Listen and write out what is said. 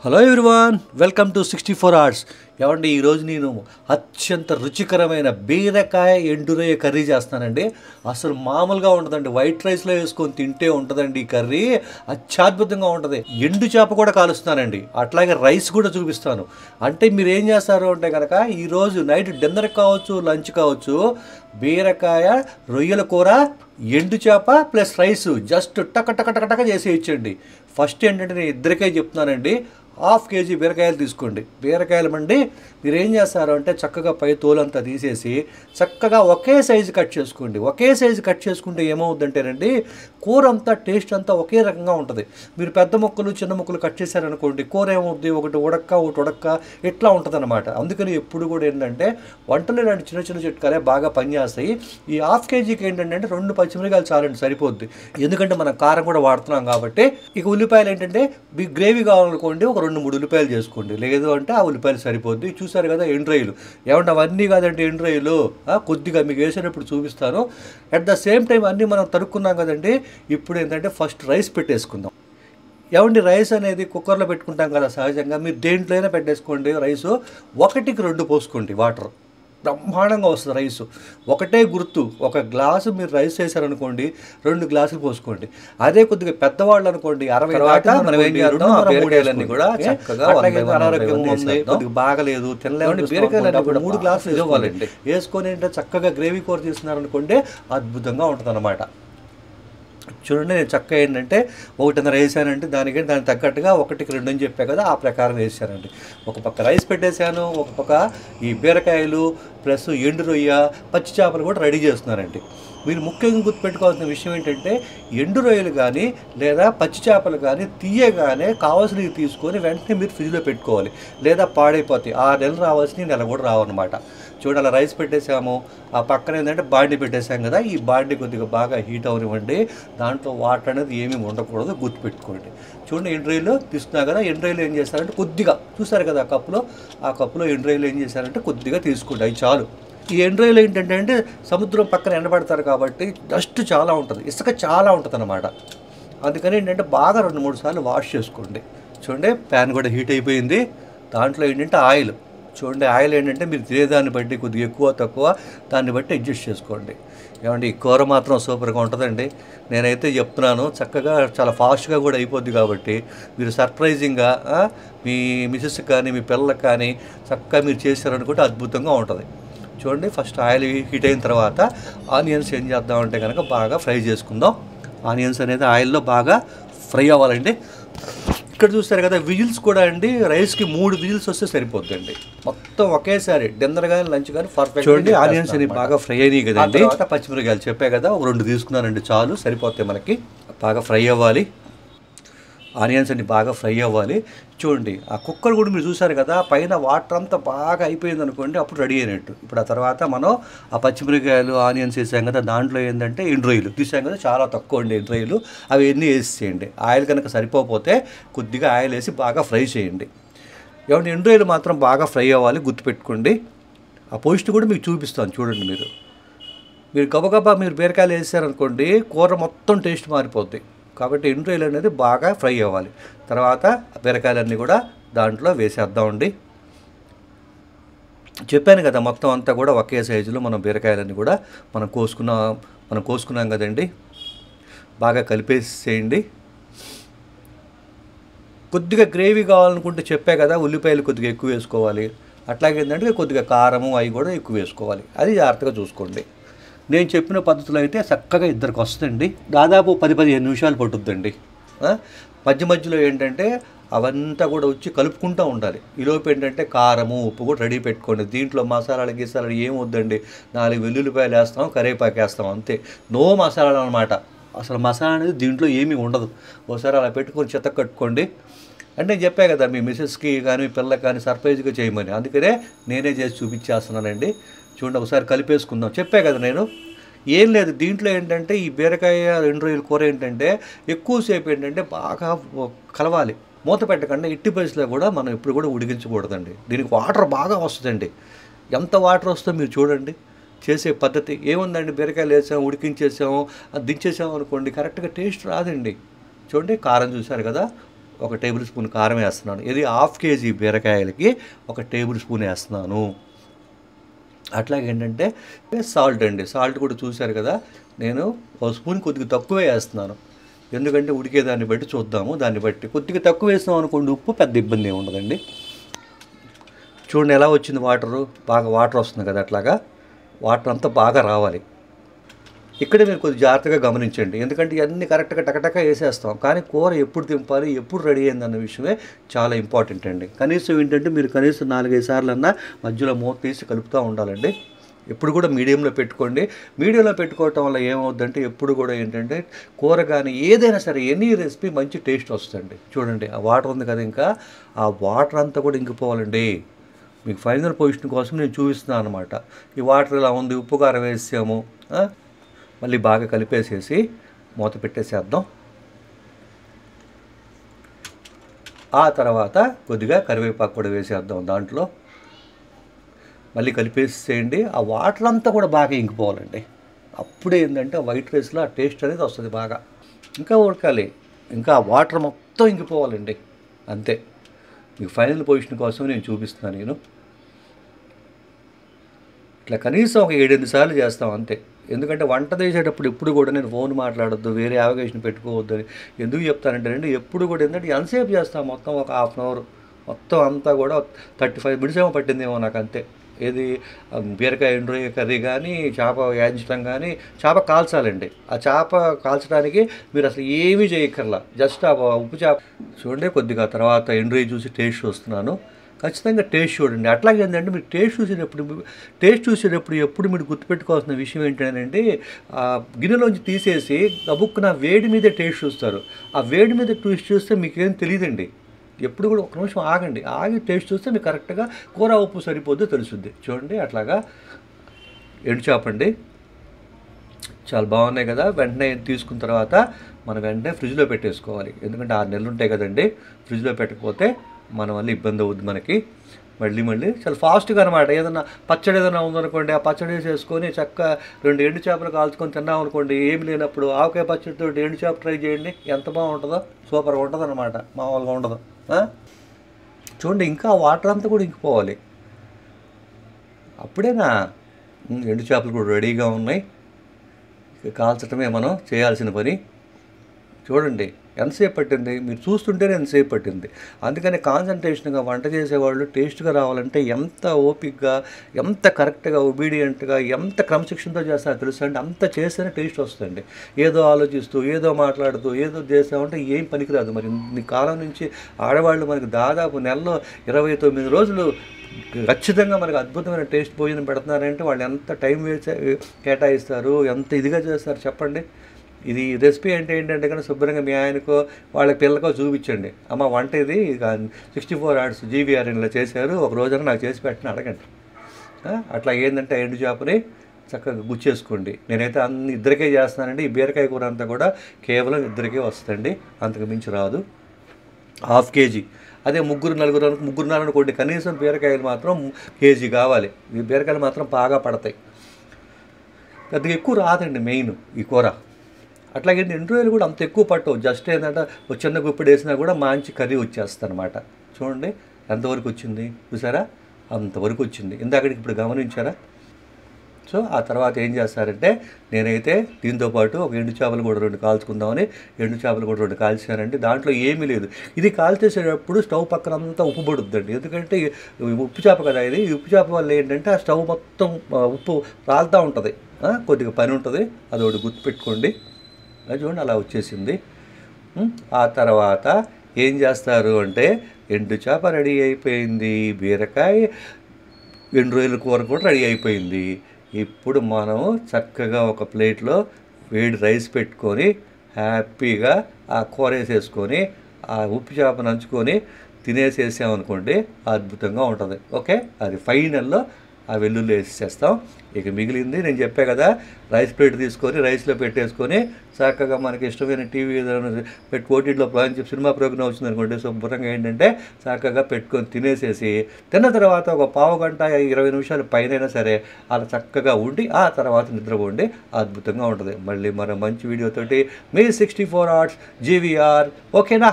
Hello everyone, welcome to 64 hours. ఏమండి, ఈరోజు నేను అత్యంత రుచికరమైన బీరకాయ ఎండురొయ్య కర్రీ చేస్తానండి. అసలు మామూలుగా ఉండదండి. వైట్ రైస్లో వేసుకొని తింటే ఉంటుందండి ఈ కర్రీ. అత్యద్భుతంగా ఉంటుంది. ఎండు చేప కూడా కాలుస్తానండి, అట్లాగే రైస్ కూడా చూపిస్తాను. అంటే మీరు ఏం చేస్తారు అంటే కనుక ఈరోజు నైట్ డిన్నర్ కావచ్చు, లంచ్ కావచ్చు, బీరకాయ రొయ్యల కూర, ఎండు చేప ప్లస్ రైస్ జస్ట్ టక టక టక టక చేసి ఇచ్చండి. ఫస్ట్ ఏంటంటే నేను ఇద్దరికే చెప్తున్నానండి, 1/2 కేజీ బీరకాయలు తీసుకోండి. బీరకాయలు మండి మీరు ఏం చేస్తారు అంటే చక్కగా పై తోలంతా తీసేసి చక్కగా ఒకే సైజు కట్ చేసుకోండి. ఒకే సైజు కట్ చేసుకుంటే ఏమవుద్దంటేనండి, కూర అంతా టేస్ట్ అంతా ఒకే రకంగా ఉంటుంది. మీరు పెద్ద ముక్కలు చిన్న ముక్కలు కట్ చేశారనుకోండి, కూర ఏమవుద్ది, ఒకటి ఒకటి ఉడక్క ఇట్లా ఉంటుంది అనమాట. అందుకని ఎప్పుడు కూడా ఏంటంటే వంటలు ఇలాంటి చిన్న చిన్న చిట్కాలే బాగా పనిచేస్తాయి. ఈ 1/2 కేజీకి ఏంటంటే 2 పచ్చిమిరకాయలు చాలండి, సరిపోద్ది. ఎందుకంటే మనం కారం కూడా వాడుతున్నాం కాబట్టి. ఇక ఉల్లిపాయలు ఏంటంటే మీకు గ్రేవీ కావాలనుకోండి, ఒక 2-3 ఉల్లిపాయలు చేసుకోండి. లేదు అంటే ఆ ఉల్లిపాయలు సరిపోద్ది. చూసారు కదా ఎండ్రాయిలు. ఏమంటే అవన్నీ కాదండి ఎండ్రాయిలు, కొద్దిగా మీకు వేసేటప్పుడు చూపిస్తాను. అట్ ద సేమ్ టైం అన్నీ మనం తరుక్కున్నాం కదండి. ఇప్పుడు ఏంటంటే ఫస్ట్ రైస్ పెట్టేసుకుందాం. ఏమండి, రైస్ అనేది కుక్కర్లో పెట్టుకుంటాం కదా సహజంగా. మీరు దేంట్లో అయినా పెట్టేసుకోండి. రైసు 1కి 2 పోసుకోండి. వాటర్ బ్రహ్మాండంగా వస్తుంది రైసు. ఒకటే గుర్తు, ఒక గ్లాసు మీరు రైస్ వేసారనుకోండి, 2 గ్లాసులు పోసుకోండి. అదే కొద్దిగా పెద్దవాళ్ళు అనుకోండి, 60 దాకా మనం ఏం చేద్దాం, బీరకాయలన్నీ కూడా చక్కగా అనారోగ్యం ఉంది, కొద్దిగా బాగలేదు, తినలేము, బీరకాయలన్నీ కూడా 3 గ్లాసులు ఇవ్వాలండి. వేసుకొని ఏంటంటే చక్కగా గ్రేవీ కూర తీసుకున్నారనుకోండి, అద్భుతంగా ఉంటుంది అన్నమాట. చూడండి, నేను చక్కగా ఏంటంటే 1.5 వేసానంటే దానికి తగ్గట్టుగా 1కి 2 అని చెప్పా కదా, ఆ ప్రకారం వేసానండి. ఒక పక్క రైస్ పెట్టేశాను, ఒక పక్క ఈ బీరకాయలు ప్లస్ ఎండు రొయ్య, పచ్చి చేపలు కూడా రెడీ చేస్తున్నానండి. మీరు ముఖ్యంగా గుర్తుపెట్టుకోవాల్సిన విషయం ఏంటంటే, ఎండు రొయ్యలు కానీ లేదా పచ్చి చేపలు కానీ తీయగానే కావాల్సినవి తీసుకొని వెంటనే మీరు ఫ్రిడ్జ్లో పెట్టుకోవాలి, లేదా పాడైపోతాయి. 6 నెలలు రావాల్సినవి నెల కూడా రావన్నమాట. చూడండి, అలా రైస్ పెట్టేసాము. ఆ పక్కన ఏంటంటే బాండీ పెట్టేసాం కదా, ఈ బాండీ కొద్దిగా బాగా హీట్ అవనివ్వండి. దాంట్లో వాటర్ అనేది ఏమీ ఉండకూడదు, గుర్తుపెట్టుకోండి. చూడండి, ఎండ్రాయిలు తీస్తున్నా కదా. ఎండ్రాయిలు ఏం చేస్తారంటే కొద్దిగా, చూసారు కదా ఆ కప్పులో ఎండ్రాయిలు ఏం చేశారంటే కొద్దిగా తీసుకోండి, అవి చాలు. ఈ ఎండ్రాయిలు ఏంటంటే సముద్రం పక్కన ఎండబడతారు కాబట్టి డస్ట్ చాలా ఉంటుంది, ఇసుక చాలా ఉంటుంది అన్నమాట. అందుకని ఏంటంటే బాగా 2-3 సార్లు వాష్ చేసుకోండి. చూడండి, ప్యాన్ కూడా హీట్ అయిపోయింది. దాంట్లో ఏంటంటే ఆయిల్, చూడండి ఆయిల్ ఏంటంటే మీరు తినేదాన్ని బట్టి కొద్దిగా ఎక్కువ తక్కువ దాన్ని బట్టి అడ్జస్ట్ చేసుకోండి. ఏమండి, ఈ కూర మాత్రం సూపర్గా ఉంటుందండి. నేనైతే చెప్తున్నాను, చక్కగా చాలా ఫాస్ట్గా కూడా అయిపోద్ది కాబట్టి మీరు సర్ప్రైజింగ్గా మీ మిసెస్కి కానీ మీ పిల్లలకు కానీ చక్కగా మీరు చేశారనుకుంటే అద్భుతంగా ఉంటుంది. చూడండి, ఫస్ట్ ఆయిల్ హీట్ అయిన తర్వాత ఆనియన్స్ ఏం చేద్దామంటే కనుక బాగా ఫ్రై చేసుకుందాం. ఆనియన్స్ అనేది ఆయిల్లో బాగా ఫ్రై అవ్వాలండి. ఇక్కడ చూస్తారు కదా, విజిల్స్ కూడా అండి, రైస్కి 3 విజిల్స్ వస్తే సరిపోద్దండి. మొత్తం ఒకేసారి డిన్నర్ కానీ లంచ్ కానీ పర్ఫెక్ట్. చూడండి, ఆనియన్స్ అని బాగా ఫ్రై అయినాయి కదండి. తర్వాత పచ్చిమిరకాయలు చెప్పే కదా, ఒక 2 తీసుకున్నానండి, చాలు, సరిపోతాయి మనకి. బాగా ఫ్రై అవ్వాలి, ఆనియన్స్ అన్ని బాగా ఫ్రై అవ్వాలి. చూడండి, ఆ కుక్కర్ కూడా మీరు చూసారు కదా, పైన వాటర్ అంతా బాగా అయిపోయింది అనుకోండి, అప్పుడు రెడీ అయినట్టు. ఇప్పుడు ఆ తర్వాత మనం ఆ పచ్చిమిరకాయలు ఆనియన్స్ వేసాం కదా, దాంట్లో ఏంటంటే ఎండ్రాయిలు తీసాం కదా, చాలా తక్కువ అండి ఎండ్రాయిలు, అవి ఎన్ని వేసేయండి. ఆయిల్ కనుక సరిపోతే కొద్దిగా ఆయిల్ వేసి బాగా ఫ్రై చేయండి. ఏమంటే ఎండ్రాయిలు మాత్రం బాగా ఫ్రై అవ్వాలి, గుర్తుపెట్టుకోండి. ఆ పోస్ట్ కూడా మీకు చూపిస్తాను చూడండి. మీరు గబగబా మీరు బీరకాయలు వేసారనుకోండి, కూర మొత్తం టేస్ట్ మారిపోద్ది. కాబట్టి ఎండ్రాయిలు అనేది బాగా ఫ్రై అవ్వాలి. తర్వాత బీరకాయలన్నీ కూడా దాంట్లో వేసేద్దామండి. చెప్పాను కదా, మొత్తం అంతా కూడా ఒకే సైజులో మనం బీరకాయలన్నీ కూడా మనం కోసుకున్నాం కదండి. బాగా కలిపేసేయండి. కొద్దిగా గ్రేవీ కావాలనుకుంటే చెప్పే కదా, ఉల్లిపాయలు కొద్దిగా ఎక్కువ వేసుకోవాలి. అట్లాగే ఏంటంటే కొద్దిగా కారము అవి కూడా ఎక్కువ వేసుకోవాలి. అది జాగ్రత్తగా చూసుకోండి. నేను చెప్పిన పద్ధతిలో అయితే చక్కగా ఇద్దరికి వస్తుందండి. దాదాపు 10-15 నిమిషాలు పట్టుద్దండి. మధ్య మధ్యలో ఏంటంటే అవంతా కూడా వచ్చి కలుపుకుంటూ ఉండాలి. ఈలోపు ఏంటంటే కారము ఉప్పు కూడా రెడీ పెట్టుకోండి. దీంట్లో మసాలాలు గీసాలు ఏం వద్దండి. 4 వెల్లుల్లిపాయలు వేస్తాం, కరివేపాకు వేస్తాం, అంతే. నో మసాలాలు అనమాట. అసలు మసాలా అనేది దీంట్లో ఏమీ ఉండదు. ఒకసారి అలా పెట్టుకొని చెత్త కట్టుకోండి. అంటే నేను చెప్పా కదా, మీ మిసెస్కి కానీ మీ పిల్లలకి కానీ సర్ప్రైజ్గా చేయమని, అందుకనే నేనే చేసి చూపించేస్తున్నానండి. చూడండి, ఒకసారి కలిపేసుకుందాం. చెప్పా కదా నేను, ఏం లేదు దీంట్లో ఏంటంటే ఈ బీరకాయ ఎండ్రాయిల కూర ఏంటంటే ఎక్కువసేపు ఏంటంటే బాగా కలవాలి. మూత పెట్టకుండా ఎట్టి పరిస్థితిలో కూడా మనం ఎప్పుడు కూడా ఉడికించకూడదండి. దీనికి వాటర్ బాగా వస్తుందండి. ఎంత వాటర్ వస్తుందో మీరు చూడండి. చేసే పద్ధతి ఏముందండి, బీరకాయలు వేసాము, ఉడికించేసాము, దించేసాము అనుకోండి, కరెక్ట్గా టేస్ట్ రాదండి. చూడండి, కారం చూసారు కదా, 1 టేబుల్ స్పూన్ కారం వేస్తున్నాను. ఇది 1/2 కేజీ బీరకాయలకి 1 టేబుల్ స్పూన్ వేస్తున్నాను. అట్లాగే ఏంటంటే సాల్ట్ అండి, సాల్ట్ కూడా చూశారు కదా, నేను 1 స్పూన్ కొద్దిగా తక్కువే వేస్తున్నాను. ఎందుకంటే ఉడికేదాన్ని బట్టి చూద్దాము, దాన్ని బట్టి కొద్దిగా తక్కువ వేస్తాం అనుకోండి ఉప్పు, పెద్ద ఇబ్బంది ఏమి ఉండదండి. చూడండి ఎలా వచ్చింది వాటరు, బాగా వాటర్ వస్తుంది కదా, అట్లాగా వాటర్ అంతా బాగా రావాలి. ఇక్కడే మీరు కొద్దిగా జాగ్రత్తగా గమనించండి, ఎందుకంటే ఇవన్నీ కరెక్ట్గా టకటక వేసేస్తాం, కానీ కూర ఎప్పుడు దింపాలి, ఎప్పుడు రెడీ అయిందన్న విషయమే చాలా ఇంపార్టెంట్ అండి. కనీసం ఏంటంటే మీరు కనీసం 4-5 సార్లన్నా మధ్యలో మూత తీసి కలుపుతూ ఉండాలండి. ఎప్పుడు కూడా మీడియంలో పెట్టుకోండి. మీడియంలో పెట్టుకోవటం వల్ల ఏమవుద్దంటే ఎప్పుడు కూడా ఏంటంటే కూర కానీ ఏదైనా సరే ఎనీ రెసిపీ మంచి టేస్ట్ వస్తుంది. చూడండి ఆ వాటర్ ఉంది కదా, ఇంకా ఆ వాటర్ అంతా కూడా ఇంకిపోవాలండి. మీకు ఫైనల్ పొజిషన్ కోసం నేను చూపిస్తున్నాను అనమాట. ఈ వాటర్ ఇలా ఉంది, ఉప్పు కారం వేసాము, మళ్ళీ బాగా కలిపేసేసి మూత పెట్టేసేద్దాం. ఆ తర్వాత కొద్దిగా కరివేపాకు కూడా వేసేద్దాం దాంట్లో. మళ్ళీ కలిపేసేయండి. ఆ వాటర్ అంతా కూడా బాగా ఇంకిపోవాలండి. అప్పుడే ఏంటంటే వైట్ రైస్లో ఆ టేస్ట్ అనేది వస్తుంది బాగా. ఇంకా ఉడకాలి, ఇంకా ఆ వాటర్ మొత్తం ఇంకిపోవాలండి, అంతే. మీకు ఫైనల్ పొజిషన్ కోసం నేను చూపిస్తున్నాను. నేను ఇట్లా కనీసం ఒక 7-8 సార్లు చేస్తాం అంతే. ఎందుకంటే వంట చేసేటప్పుడు ఎప్పుడు కూడా నేను ఫోన్ మాట్లాడొద్దు, వేరే యావిగేషన్ పెట్టుకోవద్దు అని ఎందుకు చెప్తానంటే ఎప్పుడు కూడా ఏంటంటే ఎంతసేపు చేస్తాం, మొత్తం ఒక 1/2 అవర్, మొత్తం అంతా కూడా 35 మినిట్స్ ఏమో పట్టిందేమో నాకు అంతే. ఏది బీరకాయ ఎండ్రొయ్య కర్రీ కానీ, చేప వేయించడం కానీ, చేప కాల్చాలండి. ఆ చేప కాల్చడానికి మీరు అసలు ఏమీ చేయక్కర్లా, జస్ట్ ఆ ఉప్పు చేప చూడండి. కొద్దిగా తర్వాత ఎండ్రొయ్య చూసి టేస్ట్ చూస్తున్నాను, ఖచ్చితంగా టేస్ట్ చూడండి. అట్లాగే ఏంటంటే మీరు టేస్ట్ చూసేటప్పుడు ఎప్పుడు మీరు గుర్తుపెట్టుకోవాల్సిన విషయం ఏంటంటే గిన్నెలోంచి తీసేసి గబుక్కున వేడి మీదే టేస్ట్ చూస్తారు. ఆ వేడి మీద టేస్ట్ చూస్తే మీకేం తెలియదండి. ఎప్పుడు కూడా 1 నిమిషం ఆగండి, ఆగి టేస్ట్ చూస్తే మీకు కరెక్ట్గా కూర ఉప్పు సరిపోద్దో తెలుస్తుంది. చూడండి అట్లాగా ఎండు చేపండి, చాలా బాగున్నాయి కదా. వెంటనే తీసుకున్న తర్వాత మనం వెంటనే ఫ్రిడ్జ్లో పెట్టేసుకోవాలి, ఎందుకంటే 6 నెలలు ఉంటాయి కదండి. ఫ్రిడ్జ్లో పెట్టకపోతే మన వల్ల ఇబ్బంది అవుద్ది మనకి. మళ్ళీ చాలా ఫాస్ట్గా అనమాట. ఏదన్నా పచ్చడి ఏదైనా ఉందనుకోండి, ఆ పచ్చడి వేసేసుకొని చక్కగా 2 ఎండు చేపలు కాల్చుకొని తిన్నాం అనుకోండి, ఏమి లేనప్పుడు ఆవకాయ పచ్చడితో ఎండు చేప ట్రై చేయండి, ఎంత బాగుంటుందో, సూపర్గా ఉంటుంది అనమాట, మామూలుగా ఉండదు. చూడండి ఇంకా వాటర్ అంతా కూడా ఇంకిపోవాలి, అప్పుడేనా ఎండు చేపలు కూడా రెడీగా ఉన్నాయి. కాల్చడమే మనం చేయాల్సిన పని. చూడండి ఎంతసేపు పట్టింది, మీరు చూస్తుంటేనే ఎంతసేపు పట్టింది. అందుకని కాన్సన్ట్రేషన్గా వంట చేసేవాళ్ళు టేస్ట్గా రావాలంటే ఎంత ఓపిక్గా, ఎంత కరెక్ట్గా, ఒబీడియంట్గా, ఎంత క్రమశిక్షణతో చేస్తారో తెలుసు అండి. అంత చేస్తేనే టేస్ట్ వస్తుంది. ఏదో ఆలోచిస్తూ, ఏదో మాట్లాడుతూ, ఏదో చేస్తామంటే ఏం పనికిరాదు. మరి ఈ కాలం నుంచి ఆడవాళ్ళు మనకి దాదాపు నెలలో 29 రోజులు ఖచ్చితంగా మనకు అద్భుతమైన టేస్ట్ భోజనం పెడుతున్నారంటే వాళ్ళు ఎంత టైం కేటాయిస్తారు, ఎంత ఇదిగా చేస్తారు చెప్పండి. ఇది రెసిపీ అంటే ఏంటంటే కనుక శుభ్రంగా మీ ఆయనకో వాళ్ళ పిల్లకో చూపించండి, అమ్మ వంట ఇది 64 hours జీవీఆర్ఎన్లో చేశారు, ఒక రోజున నాకు చేసి పెట్టిన అడగండి. అట్లా ఏంటంటే ఎండు చేపని చక్కగా గుచ్చేసుకోండి. నేనైతే ఇద్దరికే చేస్తున్నానండి. ఈ బీరకాయ కూర అంతా కూడా కేవలం ఇద్దరికే వస్తుందండి, అంతకు మించి రాదు. 1/2 కేజీ. అదే 3-4 అనుకోండి, కనీసం బీరకాయలు మాత్రం కేజీ కావాలి. ఈ బీరకాయలు మాత్రం బాగా పడతాయి, పెద్దగా ఎక్కువ రాదండి మెయిన్ ఈ కూర. అట్లాగే ఎండ్రొయ్యలు కూడా అంత ఎక్కువ పట్టవు, జస్ట్ ఏంటంటే ఒక చిన్న గుప్పిడి వేసినా కూడా మంచి కర్రీ వచ్చేస్తుంది అనమాట. చూడండి ఎంతవరకు వచ్చింది, చూసారా, అంతవరకు వచ్చింది. ఇందాకడికి ఇప్పుడు గమనించారా. సో ఆ తర్వాత ఏం చేస్తారంటే నేనైతే దీంతోపాటు ఒక ఎండు చేపలు కూడా 2 కాల్చుకుందామని ఎండు చేపలు కూడా 2 కాల్చానండి. దాంట్లో ఏమీ లేదు. ఇది కాల్చేసేటప్పుడు స్టవ్ పక్కన అంతా ఉప్పు పడుద్దండి, ఎందుకంటే ఉప్పు చేప కదా ఇది. ఈ ఉప్పు చేప వల్ల ఏంటంటే ఆ స్టవ్ మొత్తం ఉప్పు రాలుతూ ఉంటుంది, కొద్దిగా పని ఉంటుంది, అది ఒకటి గుర్తుపెట్టుకోండి. చూడండి అలా వచ్చేసింది. ఆ తర్వాత ఏం చేస్తారు అంటే ఎండు చేప రెడీ అయిపోయింది, బీరకాయ ఎండ్రొయ్యల కూర కూడా రెడీ అయిపోయింది. ఇప్పుడు మనం చక్కగా ఒక ప్లేట్లో వేడి రైస్ పెట్టుకొని హ్యాపీగా ఆ కూర వేసేసుకొని ఆ ఉప్పు చేపను నంచుకొని తినేసేసామనుకోండి, అద్భుతంగా ఉంటుంది. ఓకే, అది ఫైనల్లో ఆ వెల్లుల్లి వేసేస్తాం. ఇక మిగిలింది నేను చెప్పా కదా, రైస్ ప్లేట్ తీసుకొని రైస్లో పెట్టేసుకొని చక్కగా మనకి ఇష్టమైన టీవీ పెట్టి ఓటీటీలో సినిమా ప్రోగ్రామ్ వచ్చింది అనుకోండి, శుభ్రంగా ఏంటంటే చక్కగా పెట్టుకొని తినేసేసి తిన్న తర్వాత ఒక 15 గంట 20 నిమిషాలు పైన సరే అలా చక్కగా ఉండి ఆ తర్వాత నిద్రపోండి, అద్భుతంగా ఉంటుంది. మళ్ళీ మన మంచి వీడియోతోటి మీ 64 hours జీవీఆర్. ఓకేనా?